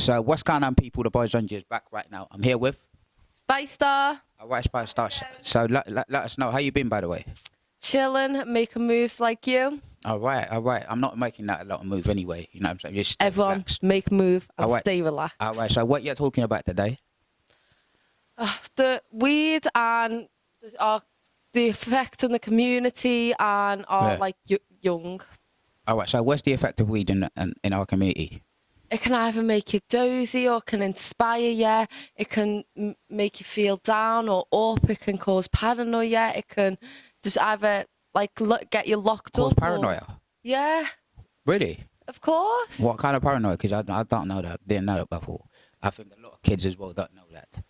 So what's going on, people? The Boys on is back right now. I'm here with... Spice Star. All right, Spice Star. So let us know. How you been, by the way? Chilling, making moves like you. All right. I'm not making that a lot of move anyway. You know what I'm saying? Just stay Everyone, relaxed. make a move and All right. stay relaxed. All right, so what you're talking about today? The weed and the effect on the community and our young. All right, so what's the effect of weed in our community? It can either make you dozy or can inspire you. It can make you feel down or up. It can cause paranoia. It can just either get you locked Cause up. paranoia? Yeah. Really? Of course. What kind of paranoia? Because I don't know that. Didn't know that before. I think a lot of kids as well don't know that.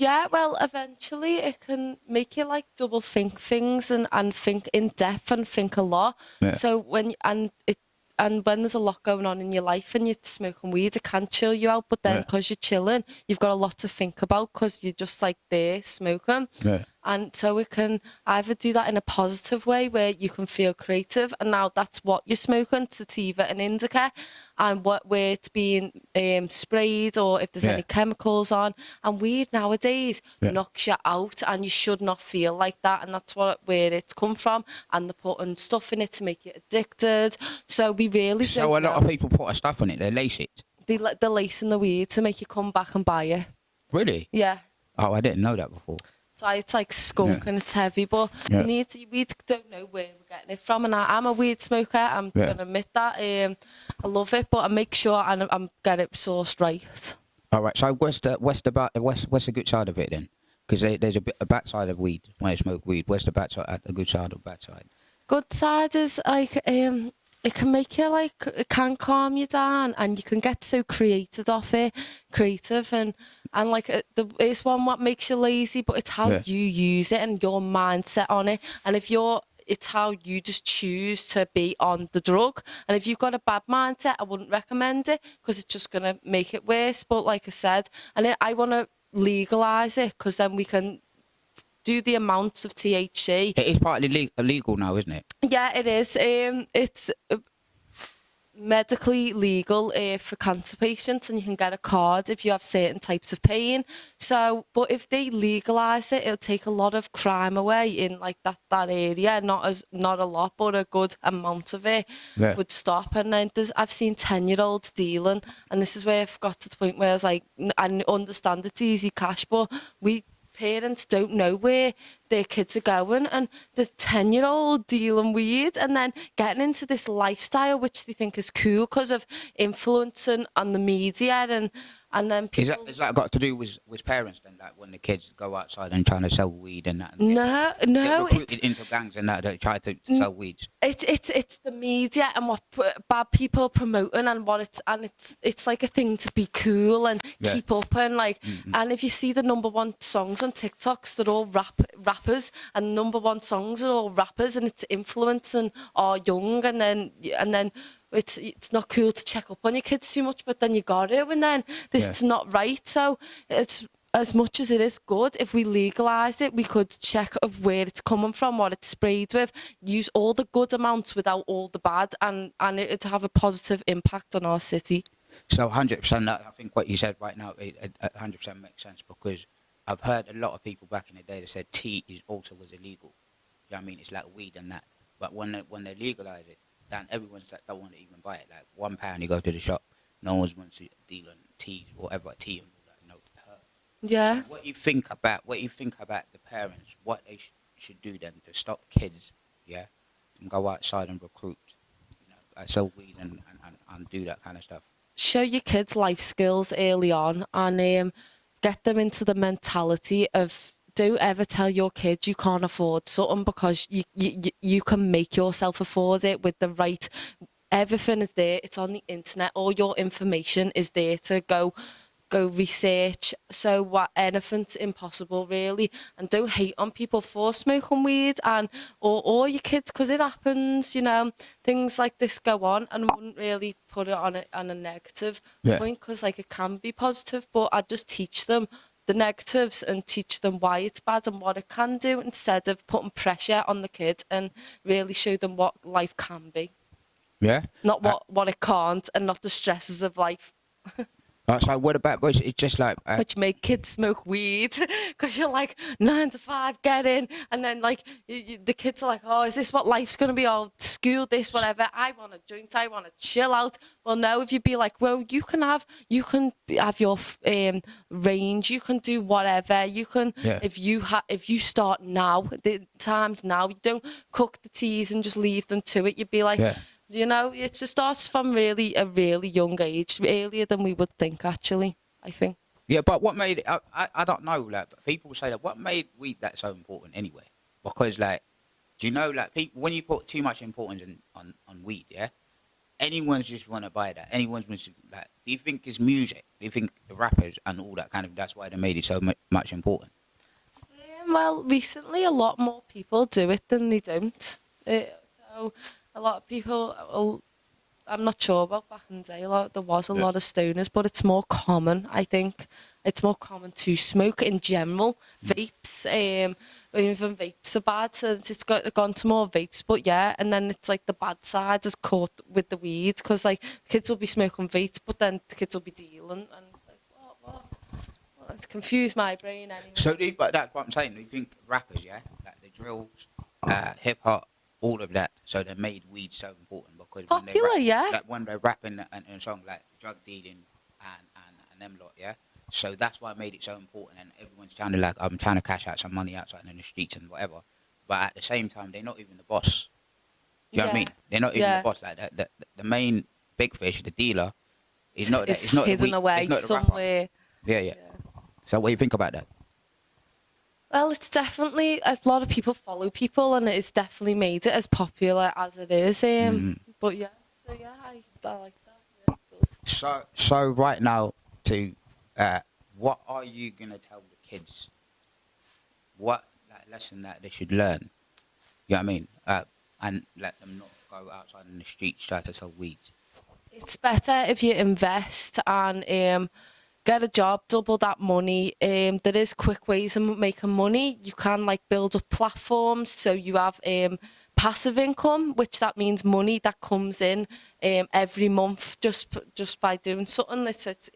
Yeah, well, eventually it can make you double think things and think in depth and think a lot. Yeah. So when there's a lot going on in your life and you're smoking weed, it can chill you out. But then because you're chilling, you've got a lot to think about because you're just there smoking. Yeah. And so it can either do that in a positive way where you can feel creative, and now that's what you're smoking, sativa and indica, and where it's being sprayed or if there's any chemicals on. And weed nowadays knocks you out, and you should not feel like that, and that's where it's come from. And they're putting stuff in it to make you addicted. So we really So don't a lot know. of people put a stuff on it. They lace it. They're lacing the weed to make you come back and buy it. Really? Yeah. Oh, I didn't know that before. So it's like skunk and it's heavy, but we don't know where we're getting it from. And I'm a weed smoker. I'm gonna admit that. I love it, but I make sure I'm get it sourced right. All right. So what's the good side of it then? Because there's a bad side of weed when I smoke weed. What's the bad side? The good side or bad side? Good side is it can make you it can calm you down, and you can get so creative and it's one what makes you lazy, but it's how you use it and your mindset on it. And it's how you just choose to be on the drug. And if you've got a bad mindset, I wouldn't recommend it because it's just gonna make it worse. But like I said, I want to legalise it because then we can do the amounts of THC. It is partly illegal now, isn't it? Yeah, it is. It's medically legal for cancer patients, and you can get a card if you have certain types of pain. So, but if they legalise it, it'll take a lot of crime away in that area. Not a lot, but a good amount of it would stop. And then I've seen 10-year-olds dealing, and this is where I've got to the point where I was like, I understand it's easy cash, but parents don't know where their kids are going, and the 10-year-old dealing weed and then getting into this lifestyle which they think is cool because of influencing on the media and then people... Is that got to do with parents then, like when the kids go outside and trying to sell weed and that? No, get recruited into gangs and that try to sell weeds. It's the media and what bad people are promoting and it's like a thing to be cool and keep up and and if you see the #1 songs on TikToks, they're all rappers, and #1 songs are all rappers, and it's influencing our young, and then it's not cool to check up on your kids too much, but then you got to, and then this is not right. So it's, as much as it is good, if we legalise it, we could check of where it's coming from, what it's sprayed with, use all the good amounts without all the bad, and it'd have a positive impact on our city. So 100%, I think what you said right now, it 100% makes sense, because I've heard a lot of people back in the day that said tea was illegal. You know what I mean? It's like weed and that. But when they legalise it, then everyone's don't want to even buy it. Like £1, you go to the shop, no one wants to deal in tea, whatever tea and all that, herbs. Yeah. So what do you think about the parents? What they should do then to stop kids, and go outside and recruit, sell weed and do that kind of stuff. Show your kids life skills early on, and get them into the mentality of, don't ever tell your kids you can't afford something, because you can make yourself afford it with the right... Everything is there. It's on the internet. All your information is there to go research. So anything's impossible, really. And don't hate on people for smoking weed or your kids, because it happens, things like this go on, and I wouldn't really put it on a negative point, because it can be positive, but I'd just teach them the negatives and teach them why it's bad and what it can do, instead of putting pressure on the kid, and really show them what life can be. Yeah. Not what it can't, and not the stresses of life. So what about boys? It's just like Which make kids smoke weed because you're like 9 to 5, get in, and then like the kids are like, oh, is this what life's gonna be? Oh, school, this, whatever. I want a joint. I want to chill out. Well, no, if you be like, well, you can have your range. You can do whatever. You can yeah, if you start now, the times now. You don't cook the teas and just leave them to it. You'd be like. yeah. You know, it starts from a really young age, earlier than we would think, actually, I think. Yeah, but what made it? I don't know. Like people say that what made weed that so important anyway? Because like, do you know like people when you put too much importance on weed, yeah, anyone's just want to buy that. Anyone's just, like. Do you think it's music? Do you think the rappers and all that kind of? That's why they made it so much important. Well, recently a lot more people do it than they don't. So a lot of people, I'm not sure about back in the day, there was a Yeah. lot of stoners, but it's more common, I think. It's more common to smoke in general. Vapes, even vapes are bad, so it's gone to more vapes, but yeah, and then it's like the bad side is caught with the weeds, because like kids will be smoking vapes, but then the kids will be dealing, and it's like, what? Well, it's confused my brain anyway. So, but that's what I'm saying. Do you think rappers, yeah, like the drills, hip hop, all of that, so they made weed so important because when they Popular, rap, yeah. like when they're rapping and song like drug dealing and them lot, yeah. So that's why I made it so important, and everyone's trying to like I'm trying to cash out some money outside in the streets and whatever, but at the same time they're not even the boss. Do you know what I mean? They're not even the Yeah. boss. Like the main big fish, the dealer, is not. It's It's not the hidden weed. away It's not the rapper. somewhere. Yeah, yeah. So what do you think about that? Well, it's definitely a lot of people follow people, and it's definitely made it as popular as it is. But yeah, so yeah, I like that. Yeah, it does. So right now, what are you gonna tell the kids? What like lesson that they should learn? You know what I mean? And let them not go outside in the streets try to sell weed. It's better if you invest and get a job, double that money. There is quick ways of making money. You can like build up platforms so you have passive income, which that means money that comes in every month just by doing something. It's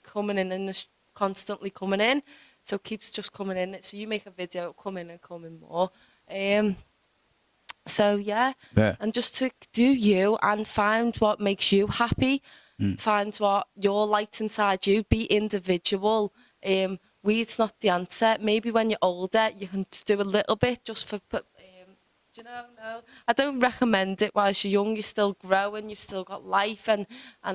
coming in and it's constantly coming in, so it keeps just coming in. So you make a video, it'll come in and come in more. So yeah, Yeah. and just to do you and find what makes you happy, find what your light inside you. Be individual. Weed's not the answer. Maybe when you're older, you can do a little bit just for. Do you know? No, I don't recommend it whilst you're young. You're still growing. You've still got life, and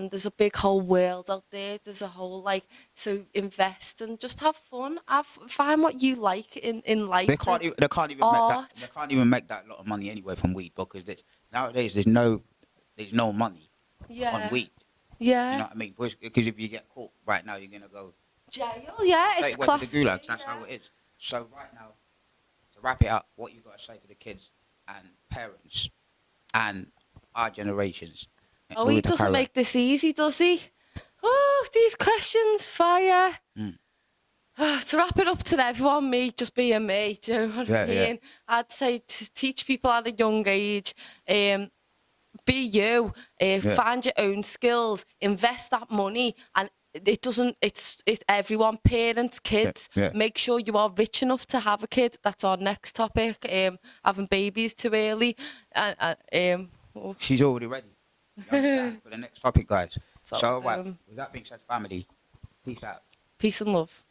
there's a big whole world out there. There's a whole like so invest and just have fun. Find what you like in life. They can't even. They can't even make that. art. They can't even make that lot of money anyway from weed because nowadays there's no money on weed. Yeah. You know what I mean? Because if you get caught right now, you're gonna go Jail, yeah, straight it's away to classic. the gulag. That's how it is. So right now, to wrap it up, what you got to say to the kids and parents and our generations. Oh, he doesn't make this easy, does he? Oh, these questions, fire. To wrap it up to everyone, me just being me, do you know what I mean? I'd say to teach people at a young age, be you, find your own skills, invest that money, and it's everyone, parents, kids, make sure you are rich enough to have a kid. That's our next topic, having babies too early. She's already ready. You understand? For the next topic, guys. So, So, right, with that being said, family, peace out. Peace and love.